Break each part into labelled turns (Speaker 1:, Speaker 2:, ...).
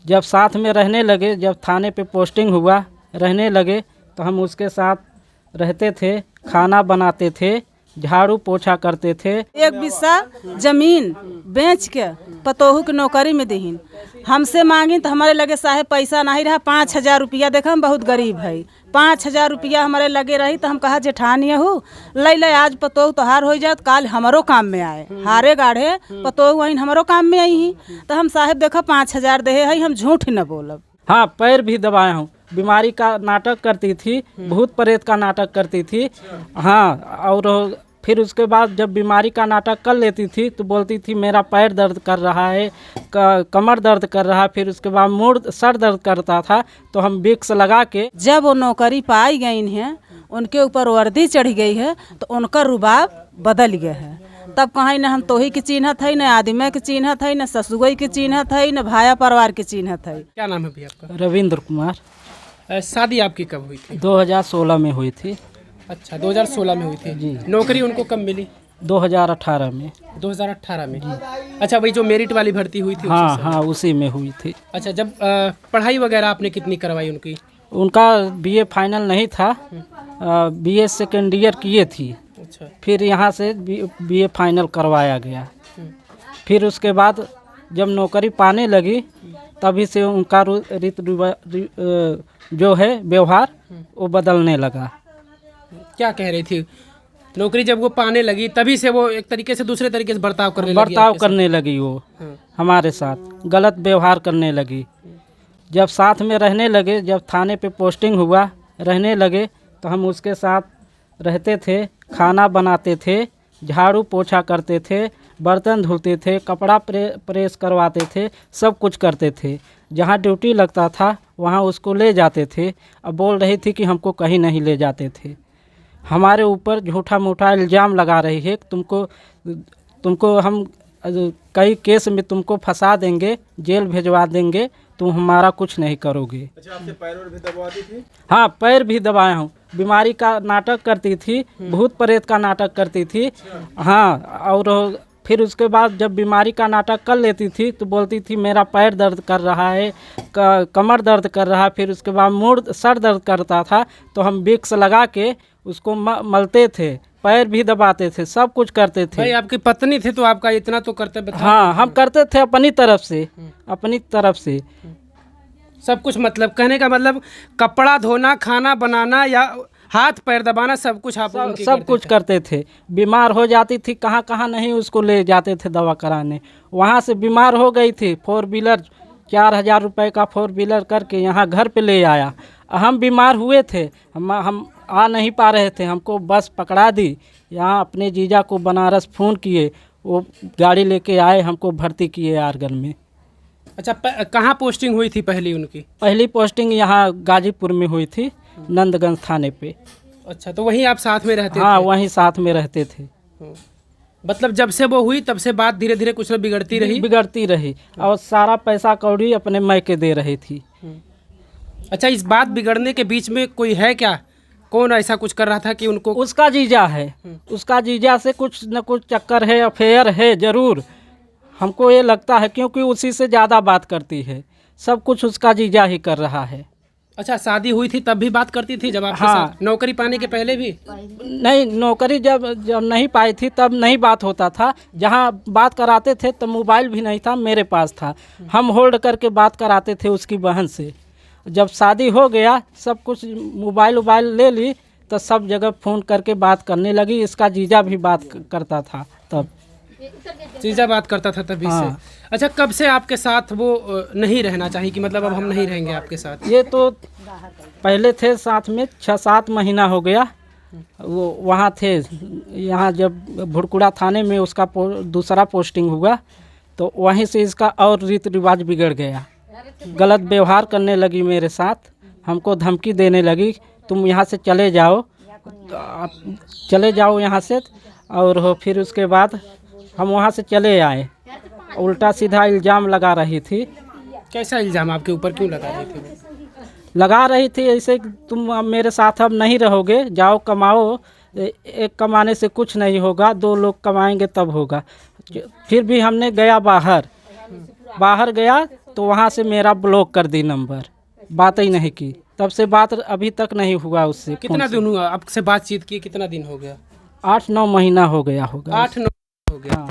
Speaker 1: जब साथ में रहने लगे, जब थाने पे पोस्टिंग हुआ, रहने लगे तो हम उसके साथ रहते थे, खाना बनाते थे, झाड़ू पोछा करते थे।
Speaker 2: एक बिस्सा जमीन बेच के पतोहू की नौकरी में दीहिन, हमसे मांगी तो हमारे लगे साहे पैसा नहीं रहा। 5,000 रुपया, देखा हम बहुत गरीब है, 5,000 रुपया हमारे लगे रही तो हम कहा जेठानी हूँ ले आज पतोहू तोहार हो जाए, काल हमारो काम में आए, हारे गाढ़े पतोहू वहीं हमारो काम में आई ही। तो हम साहेब देखा 5,000 दे है, हम झूठ न बोलब।
Speaker 1: हाँ, पैर भी दबाया हूँ। बीमारी का नाटक करती थी, भूत प्रेत का नाटक करती थी। हाँ, और फिर उसके बाद जब बीमारी का नाटक कर लेती थी तो बोलती थी मेरा पैर दर्द कर रहा है, कमर दर्द कर रहा है। फिर उसके बाद मूड सर दर्द करता था तो हम विक्स लगा के,
Speaker 2: जब वो नौकरी पाई गई हैं, उनके ऊपर वर्दी चढ़ गई है तो उनका रुबाब बदल गया है। तब कहीं न हम तोही की चिन्हत है, न आदमी की चिन्हत है, न ससुगई की चिन्हत है, न भाया परिवार की चिन्हत है।
Speaker 3: क्या नाम है भैया आपका?
Speaker 1: रविंद्र कुमार।
Speaker 3: शादी आपकी कब हुई थी?
Speaker 1: 2016 में हुई थी।
Speaker 3: अच्छा, 2016 में हुई थी
Speaker 1: जी।
Speaker 3: नौकरी उनको कब मिली?
Speaker 1: 2018 में।
Speaker 3: 2018 में। अच्छा, वही जो मेरिट वाली भर्ती हुई थी?
Speaker 1: हाँ
Speaker 3: उसी समय?
Speaker 1: हाँ, उसी में हुई थी।
Speaker 3: अच्छा, जब पढ़ाई वगैरह आपने कितनी करवाई उनकी?
Speaker 1: उनका बीए फाइनल नहीं था, बीए सेकेंड ईयर किए थी।
Speaker 3: अच्छा।
Speaker 1: फिर यहाँ से बीए फाइनल करवाया गया। फिर उसके बाद जब नौकरी पाने लगी तभी से उनका जो है व्यवहार वो बदलने लगा।
Speaker 3: क्या कह रही थी? नौकरी जब वो पाने लगी तभी से वो एक तरीके से दूसरे तरीके से बर्ताव करने
Speaker 1: लगी वो हमारे साथ गलत व्यवहार करने लगी। जब साथ में रहने लगे, जब थाने पे पोस्टिंग हुआ, रहने लगे तो हम उसके साथ रहते थे, खाना बनाते थे, झाड़ू पोछा करते थे, बर्तन धुलते थे, कपड़ा प्रेस करवाते थे, सब कुछ करते थे। जहाँ ड्यूटी लगता था वहाँ उसको ले जाते थे। अब बोल रही थी कि हमको कहीं नहीं ले जाते थे। हमारे ऊपर झूठा मूठा इल्ज़ाम लगा रही है, तुमको हम कई केस में तुमको फंसा देंगे, जेल भेजवा देंगे, तुम हमारा कुछ नहीं करोगे।
Speaker 4: अच्छा, आपसे पैर भी दबाती थी?
Speaker 1: हाँ, पैर भी दबाया हूँ। बीमारी का नाटक करती थी, भूत प्रेत का नाटक करती थी। हाँ, और फिर उसके बाद जब बीमारी का नाटक कर लेती थी तो बोलती थी मेरा पैर दर्द कर रहा है, कमर दर्द कर रहा है। फिर उसके बाद मूड सर दर्द करता था तो हम विक्स लगा के उसको मलते थे, पैर भी दबाते थे, सब कुछ करते थे।
Speaker 3: भाई आपकी पत्नी थे तो आपका इतना तो कर्तव्य था।
Speaker 1: हाँ, हम करते थे अपनी तरफ से
Speaker 3: सब कुछ। मतलब कहने का मतलब कपड़ा धोना, खाना बनाना या हाथ पैर दबाना, सब कुछ आप
Speaker 1: सब कुछ करते थे। बीमार हो जाती थी, कहाँ कहाँ नहीं उसको ले जाते थे दवा कराने। वहाँ से बीमार हो गई थी, 4 व्हीलर 4,000 रुपये का 4 व्हीलर करके यहाँ घर पे ले आया। हम बीमार हुए थे, हम आ नहीं पा रहे थे, हमको बस पकड़ा दी। यहाँ अपने जीजा को बनारस फ़ोन किए, वो गाड़ी लेके आए, हमको भर्ती किए आरगन में।
Speaker 3: अच्छा, कहाँ पोस्टिंग हुई थी पहली उनकी?
Speaker 1: पहली पोस्टिंग यहाँ गाजीपुर में हुई थी, नंदगंज थाने पे।
Speaker 3: अच्छा, तो वहीं आप साथ में रहते थे?
Speaker 1: हाँ, वहीं साथ में रहते थे।
Speaker 3: मतलब जब से वो हुई तब से बात धीरे धीरे कुछ न बिगड़ती रही
Speaker 1: और सारा पैसा कौड़ी अपने मैके दे रही थी।
Speaker 3: अच्छा, इस बात बिगड़ने के बीच में कोई है क्या? कौन ऐसा कुछ कर रहा था कि उनको?
Speaker 1: उसका जीजा है, उसका जीजा से कुछ न कुछ चक्कर है, अफेयर है ज़रूर, हमको ये लगता है, क्योंकि उसी से ज़्यादा बात करती है। सब कुछ उसका जीजा ही कर रहा है।
Speaker 3: अच्छा, शादी हुई थी तब भी बात करती थी जब आपके साथ? नौकरी पाने के पहले भी?
Speaker 1: नहीं, नौकरी जब नहीं पाई थी तब नहीं बात होता था। जहाँ बात कराते थे तो मोबाइल भी नहीं था, मेरे पास था, हम होल्ड करके बात कराते थे उसकी बहन से। जब शादी हो गया, सब कुछ मोबाइल ले ली तो सब जगह फ़ोन करके बात करने लगी। इसका जीजा भी बात करता था तब।
Speaker 3: जीजा बात करता था तभी से? अच्छा, कब से आपके साथ वो नहीं रहना चाहिए कि मतलब अब हम नहीं रहेंगे आपके साथ?
Speaker 1: ये तो पहले थे साथ में, 6-7 महीना हो गया। वो वहाँ थे, यहाँ जब भुड़कुड़ा थाने में उसका दूसरा पोस्टिंग हुआ तो वहीं से इसका और रीति रिवाज बिगड़ गया। गलत व्यवहार करने लगी मेरे साथ, हमको धमकी देने लगी, तुम यहाँ से चले जाओ, यहाँ से। और फिर उसके बाद हम वहाँ से चले आए। उल्टा सीधा इल्ज़ाम लगा रही थी।
Speaker 3: कैसा इल्ज़ाम आपके ऊपर क्यों लगा रही थी?
Speaker 1: लगा रही थी ऐसे कि तुम मेरे साथ अब नहीं रहोगे, जाओ कमाओ, एक कमाने से कुछ नहीं होगा, 2 लोग कमाएंगे तब होगा। फिर भी हमने गया बाहर गया तो वहाँ से मेरा ब्लॉक कर दी नंबर, बात ही नहीं की। तब से बात अभी तक नहीं हुआ उससे।
Speaker 3: कितना दिन हुआ आपसे बातचीत की, कितना दिन हो गया?
Speaker 1: 8-9 महीना हो गया होगा।
Speaker 3: 8-9 हो गया।
Speaker 1: हाँ।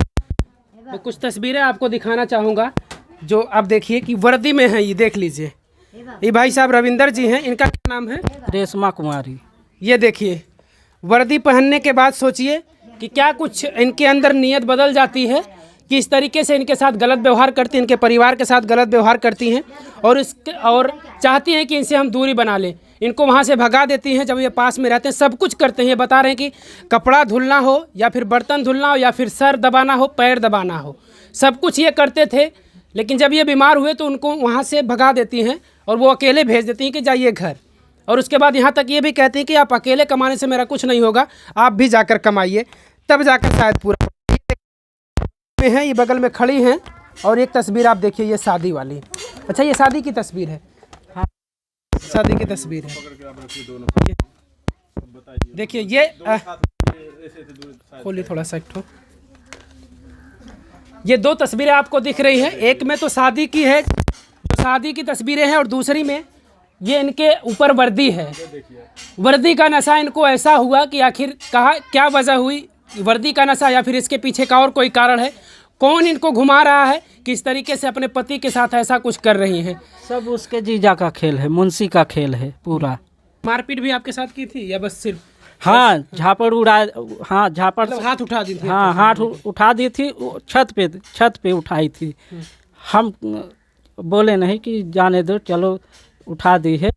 Speaker 3: मैं कुछ तस्वीरें आपको दिखाना चाहूँगा जो आप देखिए कि वर्दी में है। ये देख लीजिए, ये भाई साहब रविंदर जी हैं। इनका क्या नाम है?
Speaker 1: रेशमा कुमारी।
Speaker 3: ये देखिए, वर्दी पहनने के बाद सोचिए कि क्या कुछ इनके अंदर नीयत बदल जाती है कि इस तरीके से इनके साथ गलत व्यवहार करती हैं, इनके परिवार के साथ गलत व्यवहार करती हैं और चाहती हैं कि इनसे हम दूरी बना लें। इनको वहाँ से भगा देती हैं जब ये पास में रहते हैं। सब कुछ करते हैं। ये बता रहे हैं कि कपड़ा धुलना हो या फिर बर्तन धुलना हो या फिर सर दबाना हो, पैर दबाना हो, सब कुछ ये करते थे। लेकिन जब ये बीमार हुए तो उनको वहाँ से भगा देती हैं और वो अकेले भेज देती हैं कि जाइए घर। और उसके बाद यहाँ तक ये भी कहती हैं कि आप अकेले कमाने से मेरा कुछ नहीं होगा, आप भी जाकर कमाइए, तब जाकर शायद पूरा में है। ये बगल में खड़ी हैं। और एक तस्वीर आप देखिए, ये शादी वाली। अच्छा, ये शादी की तस्वीर है। हाँ, शादी की तस्वीर है। देखिए ये खोलिए थोड़ा सा, एक ठो। ये 2 तस्वीरें आपको दिख रही हैं। एक में तो शादी की है, जो शादी की तस्वीरें हैं, और दूसरी में ये इनके ऊपर वर्दी है। वर्दी का नशा इनको ऐसा हुआ कि आखिर कहा क्या वजह हुई, वर्दी का नशा या फिर इसके पीछे का और कोई कारण है, कौन इनको घुमा रहा है कि इस तरीके से अपने पति के साथ ऐसा कुछ कर रही हैं।
Speaker 1: सब उसके जीजा का खेल है, मुंशी का खेल है पूरा।
Speaker 3: मारपीट भी आपके साथ की थी या बस सिर्फ?
Speaker 1: हाँ, झापड़ उड़ा, हाँ झापड़,
Speaker 3: मतलब हाथ उठा दी थी?
Speaker 1: हाँ, हाथ उठा दी थी। वो छत पे उठाई थी। हम बोले नहीं कि जाने दो, चलो उठा दी है,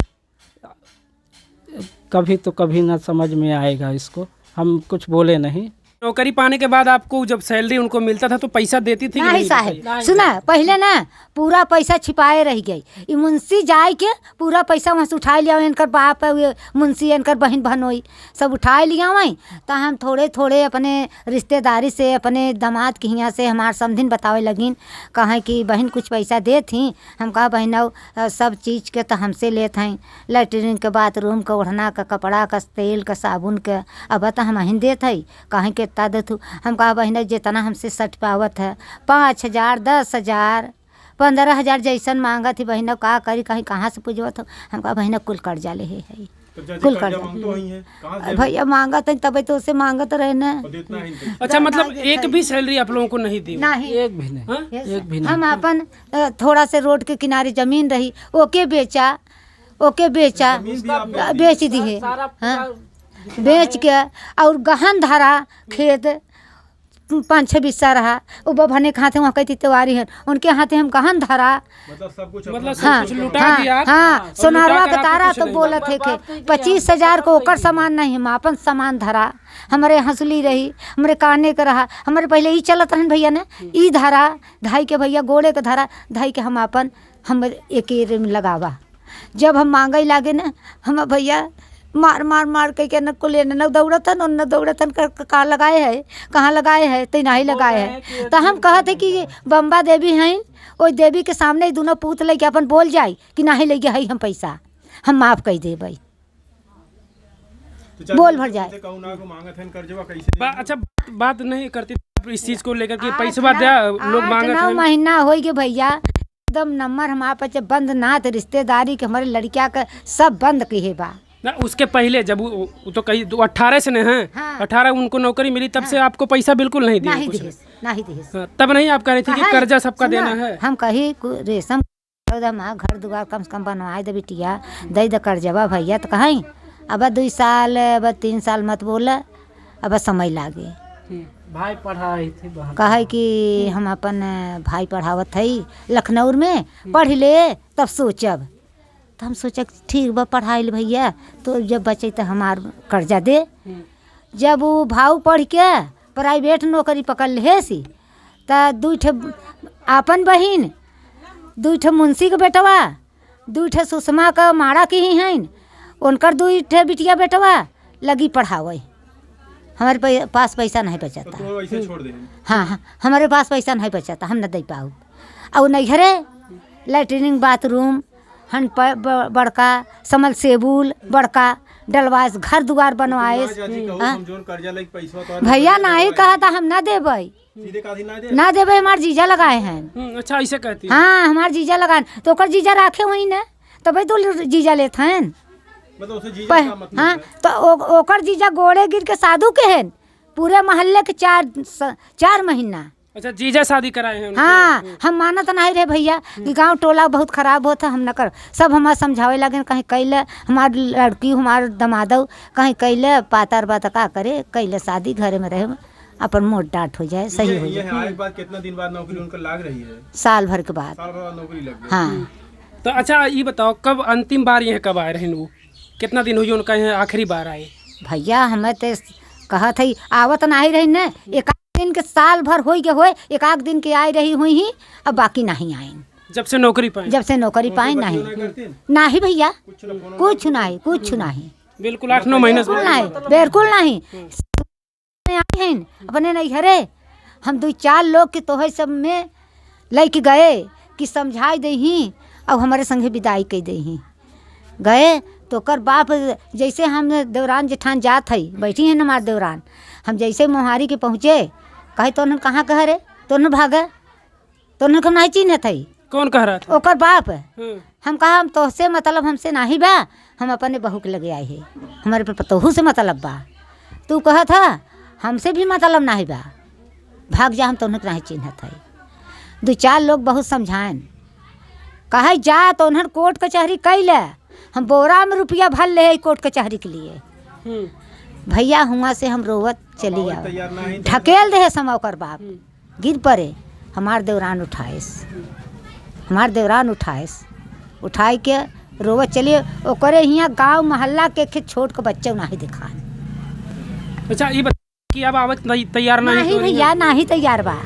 Speaker 1: कभी तो कभी ना समझ में आएगा इसको। हम कुछ बोले नहीं।
Speaker 3: नौकरी पाने के बाद आपको जब सैलरी उनको मिलता था तो पैसा देती थी कि
Speaker 5: नहीं साहब, सुना, पहले ना पूरा पैसा छिपाए रह गई। ये मुंशी जाए के पूरा पैसा वहाँ से उठा लिया। इनकर बाप है मुंशी, इनकर बहन बहनोई सब उठा लिया वहीं। तो हम थोड़े थोड़े अपने रिश्तेदारी से, अपने दामाद के यहाँ से हमारे समधिन बतावे लगिन, कहें कि बहन कुछ पैसा दे थी। हम कहा बहनौ सब चीज़ के तो हमसे लेते हैं, लैट्रिन के, बाथरूम का, ओढ़ना का, कपड़ा का, तेल का, साबुन के, अब तो हम ही देते हैं, कहें के इतना देतू। हम कहा बहन जितना हमसे सट पावत है, 5,000, 10,000, 15,000 जैसन मांगा थी बहन, का करी, कहीं कहाँ से पूजवत हो। हम कहा बहन कुल कर्जा ले है, कुल कर्जा भैया मांगा था, तब तो उसे मांगत रहे ना।
Speaker 3: अच्छा, मतलब एक भी सैलरी आप लोगों को नहीं दी?
Speaker 5: नहीं,
Speaker 1: एक भी नहीं, एक भी नहीं।
Speaker 5: हम अपन थोड़ा से रोड के किनारे जमीन रही, ओके बेचा, बेच दी है। हाँ, बेच के और गहन धरा खेत 5-6 बिस्सा रहा। वो बभने के हाथे वहाँ कहती तिवारी है, उनके हाथे हम गहन धरा,
Speaker 4: मतलब सब कुछ
Speaker 3: लुटा दिया आप?
Speaker 5: हाँ, सोनारवा का तारा तो बोलत है कि 25,000 को ओकर सामान नहीं, हम अपन सामान धरा। हमारे हंसली रही, हमारे काने का रहा, हमारे पहले ही चलत रहन भैया ने, ई धरा धाई के, भैया गोड़े के धरा धाई के, हम एक में लगावा। जब हम मांगे लागे ना, हम भैया मार के न को लेने न दौड़तन और न दौड़तन कहाँ लगाए है, कहाँ लगाए है, तो नहीं लगाए है। तो हम कहते कि बम्बा देवी हैं, ओई देवी के सामने दोनों पूत लेके अपन बोल जाए कि नहीं ले गया हम पैसा, हम माफ़ कर दे भाई, बोल भर जाए।
Speaker 3: अच्छा, बात नहीं करती इस चीज़ को लेकर कि पैसा दिया लोग मांगते हैं?
Speaker 5: 9 महीना हो गए भैया, एकदम नंबर हमारे पास बंद ना थे, रिश्तेदारी के हमारे लड़किया का सब बंद किए बा
Speaker 3: ना। उसके पहले जब वो तो कहीं 18 से हैं। हाँ। 18 उनको नौकरी मिली तब से आपको पैसा बिल्कुल नहीं दिया?
Speaker 5: नहीं दिए।
Speaker 3: तब नहीं आप कह रही थी कि कर्जा सबका देना है?
Speaker 5: हम कही रेशम घर दुआर कम से कम बनवाए दे बिटिया, दे दे कर्जवा भैया। तो कहीं अब 2 साल, अब 3 साल मत बोला, अब समय लागे।
Speaker 1: भाई पढ़ाई थी,
Speaker 5: कहे कि हम अपन भाई पढ़ावत है लखनऊ में, पढ़ ले तब सोचब। तो हम सोचा ठीक बा, पढ़ाई भैया, तो जब बचे तो हमार कर्जा दे। जब वो भाव पढ़ के प्राइवेट नौकरी पकड़ ले सी, तो 2 ठे आपन बहिन, 2 ठे मुंशी के बेटवा, 2 ठे सुषमा का माड़ा की ही हैं, उनकर 2 ठे बिटिया बेटवा लगी पढ़ावे। हमारे पास पैसा नहीं बचाता।
Speaker 4: तो ऐसे छोड़ दे।
Speaker 5: हाँ, हमारे पास पैसा नहीं बचाता, हम न दे पाऊ। और नहीं घरे लैट्रिन, बाथरूम, हन बड़का समल सेबुल बड़का डलवाए, घर दुआर बनवाए।
Speaker 4: जोन कर्जा लेके पैसा तो
Speaker 5: भैया नहीं कहा था हम ना देबै,
Speaker 4: सीधे काधी ना दे।
Speaker 5: ना देबै, हमार जीजा लगाए हैं।
Speaker 3: अच्छा ऐसे कहती है।
Speaker 5: हाँ, हमार जीजा लगाए, तो ओकर जीजा राखे हुई न, तभी तो जीजा लेते हैं।
Speaker 4: मतलब उसे जीजा का मतलब
Speaker 5: हाँ,
Speaker 4: है।
Speaker 5: तो ओकर जीजा गोड़े गिर के साधु के हैं, पूरे मोहल्ले के 4 महीना।
Speaker 3: अच्छा जीजा शादी कराए हैं उनके?
Speaker 5: हाँ, हम मानत नहीं रहे भैया कि गांव टोला बहुत खराब होता, हम न कर। सब हमारे समझावे लगे, कहीं कैले हमार लड़की हमार दमादो कहीं कैले पातर बात का करे, कैले शादी घरे में रहे अपन मोट डांट हो जाए, सही हो
Speaker 4: ये
Speaker 5: जाए।
Speaker 4: आए के बाद कितना दिन बाद नौकरी उनको लाग रही है?
Speaker 5: साल भर के बाद।
Speaker 4: साल भर बाद नौकरी लग गई।
Speaker 5: हाँ,
Speaker 3: तो अच्छा ये बताओ कब अंतिम बार यहाँ कब आए रहे वो? कितना दिन हुई उनका यहाँ आखिरी बार आए?
Speaker 5: भैया हमें तो कहा था आवत नहीं रही न, एक दिन के साल भर हो गए हुए, एक आध दिन के आई रही हुई ही, अब बाकी नहीं आई।
Speaker 3: जब से नौकरी पाए?
Speaker 5: जब से नौकरी पाई नहीं, नहीं भैया, कुछ नहीं, कुछ नहीं,
Speaker 3: बिल्कुल 8-9 महीने से।
Speaker 5: बिल्कुल नहीं, बिल्कुल नहीं। आई हैं अपने नहीं घरे, हम 2-4 लोग के तोहे सब में लेके गए कि समझाई दे ही, अब हमारे संगे विदाई कह दे ही। गए तो कर बाप जैसे हम देवरान जेठान जात है, बैठी हैं हमारे देवरान, हम जैसे मोहारी के पहुँचे, कहे तो उन्होंने कहाँ कह रहे, तो उन्होंने भागे, तो उन्होंने नहीं चिन्हत है।
Speaker 3: कौन कह रहा था?
Speaker 5: ओकर बाप। हम कहा हम तोहसे मतलब हमसे नहीं बा, हम अपने बहू के लगे आए है, हमारे पे पतोहू से मतलब बा। तू कहा था हमसे भी मतलब नहीं बा, भाग जा, हम तो उन्हें नहीं चिन्हत है। 2-4 लोग बहुत समझाएं, कहे जा, तो उन्हें कोर्ट कचहरी कैले, हम बोरा में रुपया भर ले कोर्ट कचहरी के लिए। भैया हुआ से हम रोवत चली आए, ढकेल दे समा ओकर बाप, गिर पड़े, हमार देवरान उठाएस, हमार देवरान उठाएस, उठाई के रोवत चलिए, ओकरे हियाँ गांव मोहल्ला के छोट के बच्चे नहीं दिखा।
Speaker 3: अच्छा ये बता कि अब आवत तैयार नहीं तो
Speaker 5: भैया नहीं तैयार बा।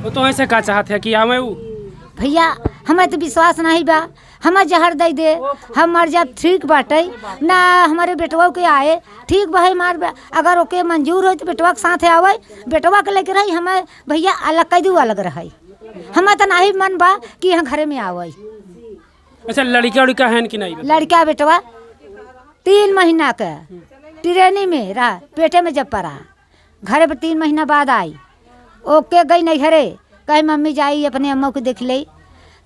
Speaker 3: वो तो ऐसे का चाहते हैं कि आवे वो?
Speaker 5: भैया हमें तो विश्वास नहीं बा, हमें जहर दे दे, हम मर जाब ठीक बाटे ना, हमारे बेटवा के आए ठीक भाई मार, अगर ओके मंजूर हो तो बेटवा के साथ आवे, बेटवा के लेके रही, हमें भैया अलग कई दू अलग रही, हमें तो नहीं मन बा कि यहाँ घरे में आवे।
Speaker 3: अच्छा लड़का उड़का है कि नहीं?
Speaker 5: लड़का बेटवा 3 महीना का ट्रेनी में रहा, पेटे में जब पड़ा, घरे पर 3 महीना बाद आई, ओके गई नहीं घरे, कहे मम्मी जाई अपने अम्मा को देख ले,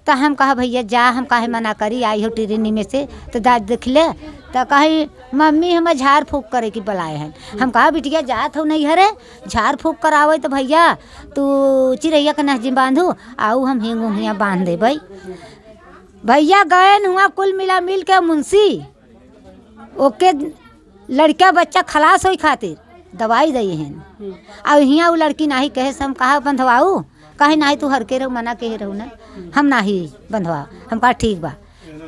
Speaker 5: तो हम कहा भैया जा, हम काहे मना करी, आई हो ट्रेनी में से तो दाद देख ले, तो कही मम्मी हमें झाड़ फूँक करे की बुलाए हैं। हम कहा बिटिया जात हो नहीं घरे, झाड़ फूँक करावे तो भैया तू चिड़ैया के नहजी बांधू, आऊ हम हिंग हियाँ बांध दे भाई। भैया गए हुआ कुल मिला मिल के मुंशी ओके लड़का बच्चा खलास हो खातिर दवाई दी हैं, और हियाँ वो लड़की नहीं कहे से हम कहा बंधवाऊ, कहे नहीं तू हर के रहो, मना के रहो ना, हम नहीं बंधवा। हम कहा ठीक बा।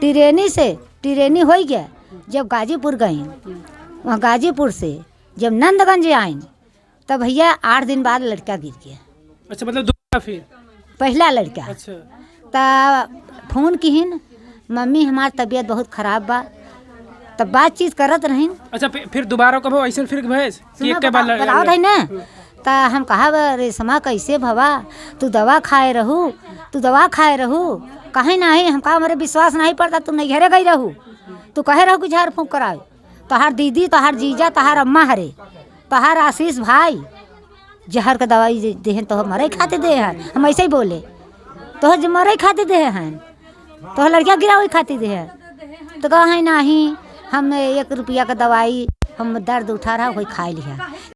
Speaker 5: ट्रेनी हो गया, जब गाजीपुर गए, वहाँ गाजीपुर से जब नंदगंज आए, तब भैया 8 दिन बाद लड़का गिर गया।
Speaker 3: अच्छा मतलब दूसरा फिर?
Speaker 5: पहला लड़का।
Speaker 3: अच्छा
Speaker 5: तो फोन किहिन, मम्मी हमार तबीयत बहुत ख़राब बा, तब बातचीत करत रही।
Speaker 3: अच्छा फिर दोबारा कब ऐसे फिर भेज कि एक के बाद
Speaker 5: बताओ है ना, तो हम कहा रेशमा कैसे भवा, तू दवा खाए रहू, तू दवा खाए रहू, कहे नहीं, हम कहा हमारे विश्वास नहीं पड़ता, तू नहीं घरे गई रहू, तू कहे रहू कि झाड़ फूँक कराए, तोहार दीदी तोहार जीजा तोहार अम्मा हरे तोहार आशीष भाई जहर का दवाई दे तो मरे खाते दे हैं, हम ऐसे ही बोले, तो जो मरे खाते दे हैं, तो लड़कियाँ गिरा हुई खाती दे है, तो कहा नहीं हम 1 रुपया का दवाई हम दर्द उठा रहा वही खा लिया।